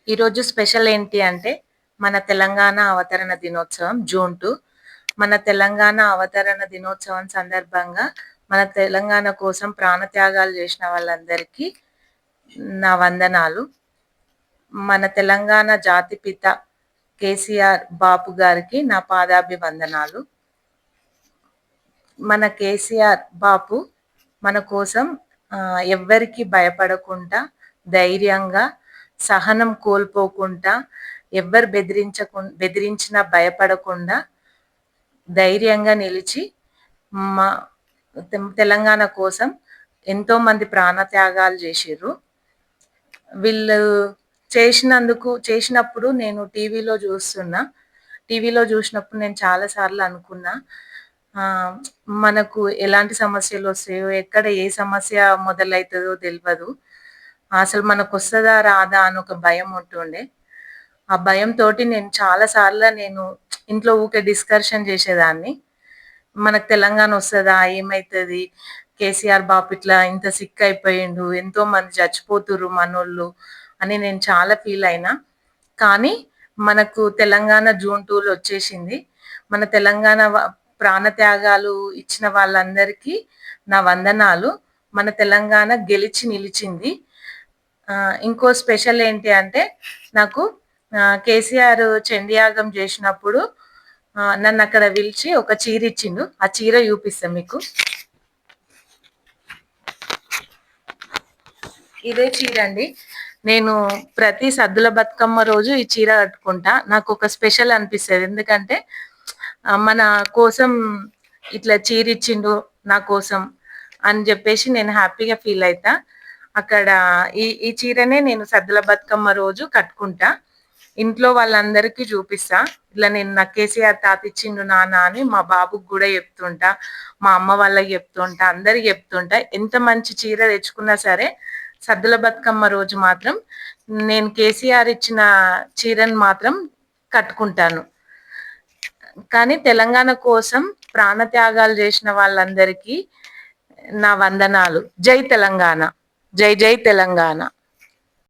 ఈరోజు స్పెషల్ ఏంటి అంటే మన తెలంగాణ అవతరణ దినోత్సవం జూన్ 2. మన తెలంగాణ అవతరణ దినోత్సవం సందర్భంగా మన తెలంగాణ కోసం ప్రాణత్యాగాలు చేసిన వాళ్ళందరికీ నా వందనాలు. మన తెలంగాణ జాతిపిత కేసీఆర్ బాపు గారికి నా పాదాభివందనాలు. మన కేసీఆర్ బాపు మన కోసం ఎవ్వరికి భయపడకుండా ధైర్యంగా సహనం కోల్పోకుండా ఎవ్వరు బెదిరించినా భయపడకుండా ధైర్యంగా నిలిచి మా తెలంగాణ కోసం ఎంతో మంది ప్రాణత్యాగాలు చేసిర్రు. వీళ్ళు చేసినప్పుడు నేను టీవీలో చూసినప్పుడు నేను చాలా సార్లు అనుకున్నా, మనకు ఎలాంటి సమస్యలు వస్తాయో, ఎక్కడ ఏ సమస్య మొదలవుతుందో తెలియదు, అసలు మనకు వస్తుందా రాదా అని ఒక భయం ఉంటుండే. ఆ భయంతో నేను చాలా సార్లు ఇంట్లో ఊకే డిస్కషన్ చేసేదాన్ని, మనకు తెలంగాణ వస్తుందా, ఏమవుతుంది, కేసీఆర్ బాపు ఇట్లా ఇంత సిక్ అయిపోయిండు, ఎంతో మంది చచ్చిపోతుర్రు మనోళ్ళు అని నేను చాలా ఫీల్ అయినా. కానీ మనకు తెలంగాణ జూన్ 2లో వచ్చేసింది. మన తెలంగాణ ప్రాణత్యాగాలు ఇచ్చిన వాళ్ళందరికీ నా వందనాలు. మన తెలంగాణ గెలిచి నిలిచింది. ఇంకో స్పెషల్ ఏంటి అంటే, నాకు కేసీఆర్ చండియాగం చేసినప్పుడు నన్ను అక్కడ పిలిచి ఒక చీర ఇచ్చిండు. ఆ చీర చూపిస్తా మీకు. ఇదే చీర అండి. నేను ప్రతి సద్దుల బతుకమ్మ రోజు ఈ చీర కట్టుకుంటా. నాకు ఒక స్పెషల్ అనిపిస్తుంది, ఎందుకంటే మన కోసం ఇట్లా చీర ఇచ్చిండు నా కోసం అని చెప్పేసి నేను హ్యాపీగా ఫీల్ అవుతా. అక్కడ ఈ చీరనే నేను సద్దుల బతుకమ్మ రోజు కట్టుకుంటా. ఇంట్లో వాళ్ళందరికీ చూపిస్తా, ఇట్లా నేను నా కేసీఆర్ తాత ఇచ్చిండు నాన్న అని మా బాబుకి కూడా చెప్తుంటా, మా అమ్మ వాళ్ళకి చెప్తుంటా, అందరికి చెప్తుంటా. ఎంత మంచి చీర తెచ్చుకున్నా సరే సద్దుల బతుకమ్మ రోజు మాత్రం నేను కేసీఆర్ ఇచ్చిన చీరను మాత్రం కట్టుకుంటాను. కానీ తెలంగాణ కోసం ప్రాణత్యాగాలు చేసిన వాళ్ళందరికీ నా వందనాలు. జై తెలంగాణ, జై జై తెలంగాణ.